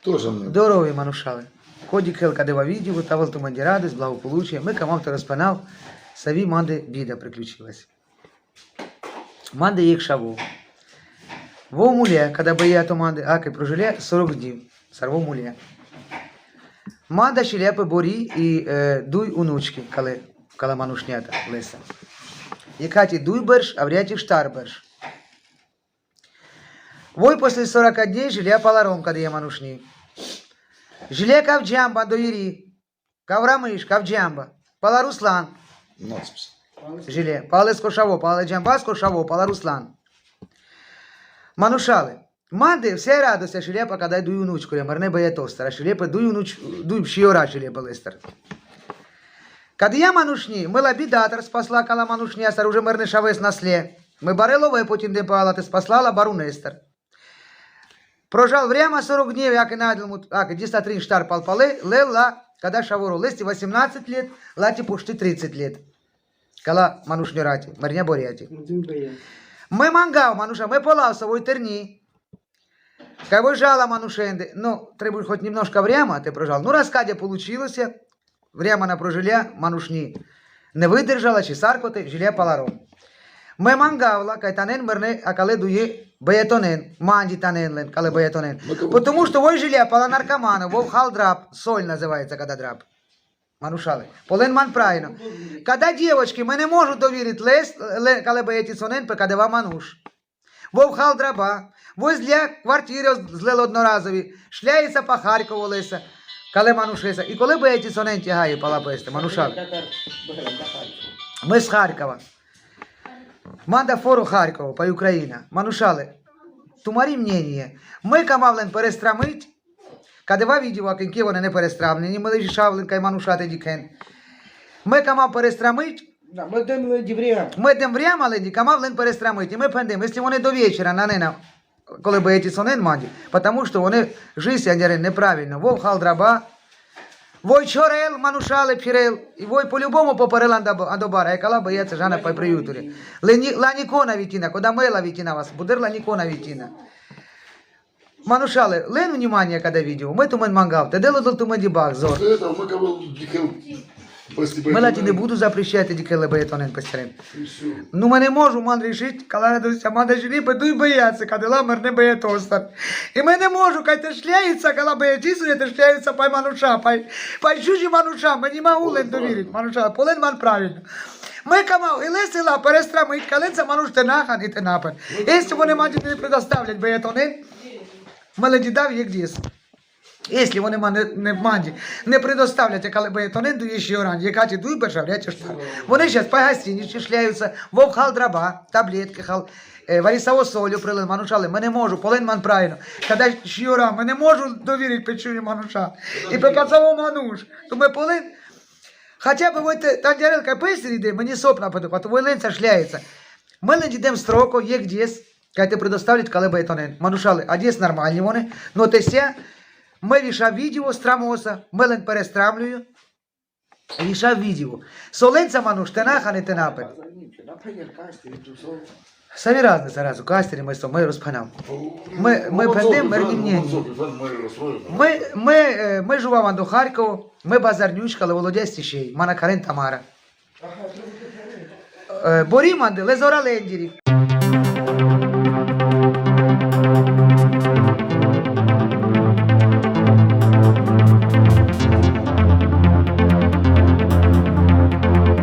Тоже мне. Здорові манушали. Ході хелка дива відділу, та волтуманді радість, благополуччя. Ми камав то розпинав, саві манди біда приключилась. Манди їх шаву. Во муле, когда бы я то манди, аки прожиле 40 днів. Сарво муле. Манда щеляпи борі і дуй унучки, коли манушнята лиса. І каті дуй берш, а вряті штар берш. Вой после 40 дней жиля паларом, когда я манушни. Жиле кавджамба до Ири. Каврамыш, кавджамба. Пала Руслан. Надпись. Жиле. Пала скошаво, пала джамба скошаво, пала Руслан. Манушали. Манди все радуйся, жилепа, когда дуй внучку, я марне бая тостера. Жилепа дуй внуч, дуй пшиора, жилепа листер. Когда я манушни, мила бідатор спасла, кала манушня, сар уже марне шавес насле. Мы барелове потім де пала, ти спаслала барунестер. Прожал время 40 дней, як и надел, как 10 штар палпалы, лела, когда шавору листи 18 лет, лати почти 30 лет. Кала манушнюрати, марня боряти. Мы мангав, мануша, мы полався в терні. Кого жала манушенди, ну, треба хоть немножко время, ты прожал. Ну, раскадя получилось, время на прожиля, манушни не видержала, чи саркоти, жиля паларом. Ми мангавла, кайтанен мерне, а коли дує баєтонен, манді таненлен, коли баєтонен. Потому что вой жиля пала наркомана, вов хал драп, соль називається, когда драп. Манушали. Полен ман правильно. Когда девочки, ми не можуть довірити лес, коли баєтонен, когда ва мануш. Вов хал драба, возле квартири злили одноразові, шляється по Харкову леса, коли манушеса. І коли баєтонен тягає пала пести, манушали. Ми з Харкова. Манда фору Харкова, по Україна. Манушали, тумарі мнение. Ми камавлен перестрамить, кадива відео, а кінки вони не перестрамлені, ми лише шавлен, кай манушати дікен. Ми камав перестрамить, Ми дем время, але камавлен перестрамить, і ми пендим, якщо вони до вечора, на нена, коли боєті сонен манді, тому що вони життя неправильно, вов хал драба, вой чорел, манушали, пірел, і вой по-любому поперел андобара, якала боється жана по приютурі. Ланікона вітіна, коли мила вітіна вас, будер ланікона вітіна. Манушали, лен внимание, когда видео, ми тумен мангав, те дело дол тумен дібах, зор. После этого мы кого дикел Милаті не буду запрещати дікеле баєтонен пастерен. Ну ми не можу, ман рішить, коли радуюся, манда жені, пойду і бояться, коли ламер не баєтостер. І ми не можу, коли те шляється, коли баєтісує, те шляється пай мануша, пай чужі мануша, мені могу лен довірити, мануша, полен ман правильно. Ми камав, і лесила перестрамить, коли це мануш те нахан і те напад. Якщо вони манді не предоставлять баєтонен, милаті дав як діс. Якщо вони не предоставлять, коли баєтонен дує ще оранж, якаті дуй бержавляті штар. Вони зараз по гостиниці шляються, вов хал драба, таблетки хал, варісаво солю прилин, манушали. Ми не можу, полен ман правильно. Коли ще оран, ми не можу довірити печуні мануша. І пекацаво мануш. То ми полен, хоча б ви там дярелка песір йде, мені сопна подобає, то ви це шляється. Ми не йдемо строку, є десь, коли ти предоставлять, коли баєтонен. Манушали, а десь нормальні вони, но теся, ми вішав відео з трамоса, милен перестрамлюю, вішав відео. Соленця мануш, тенах, а не тенапен. Самі разні зараз, у кастері ми розпанав. Ми пендем, ми рівнєнні. Ми жував до Харкова, ми базарнючка, але володя стішей, мана Карен Тамара. Борі манди, лезора лендірі.